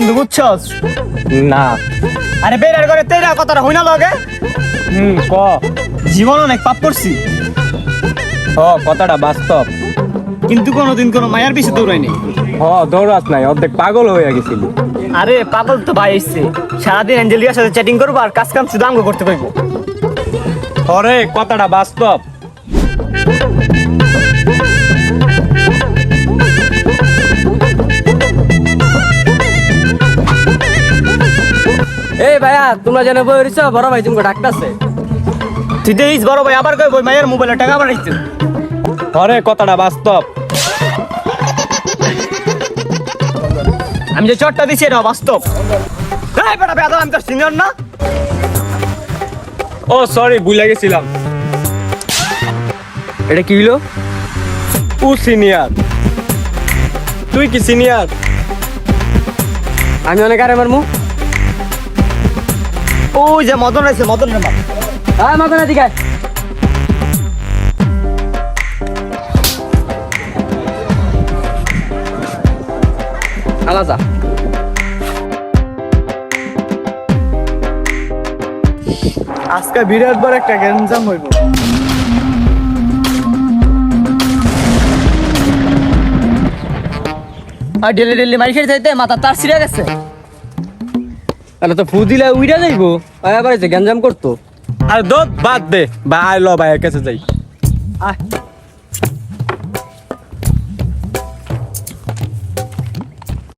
বন্ধু বুঝছস? না। আরে বের করে তেরা কথাটা হই না লগে। ক। জীবন অনেক পাপ করছি, কথাটা বাস্তব। কিন্তু কোনোদিন কোনো মায়ের পিছে দৌড়াইনি। দৌড়াস নাই, অর্ধেক পাগল হয়ে গেছিলি। আরে পাগল তো ভাই এসছে, সারাদিন অ্যাঞ্জেলিকার সাথে চ্যাটিং করবো আর কাজ কাম শুধু আমগো করতে পারবো। হরে কথাটা বাস্তব। এই ভাইয়া তোমরা যেন বই রইছো, বড় ভাই তুমি ডাকতাছে। তুই দেখিস বড় ভাই আবার কই বই মায়ের মোবাইলে টাকা বানাইছে। হরে কথাটা বাস্তব। আমি যে চটটা দিছি এটা বাস্তব। এই বেটা বেদা, আমি তোর সিনিয়র না? ও সরি, ভুলে গেছিলাম। এটা কি হইলো? ও সিনিয়র, তুই কি সিনিয়র? আমি অনেক আরে মারমু। ওই যে মদন আছে, মদনের মা। হ্যাঁ মাথা না দিকে আলাদা। আজকে বিরাট বড় একটা গ্যাঞ্জাম হইব। আর ডেলি ডেলি মারি খেতে যাইতে মাথা তার ছিঁড়ে গেছে। তাহলে তো ফু দিলে উইরা যাইবো, আবার গ্যাঞ্জাম করতো। আর দোত বাদ দে, বা আই ল ভাইয়ের কাছে যাই। আয়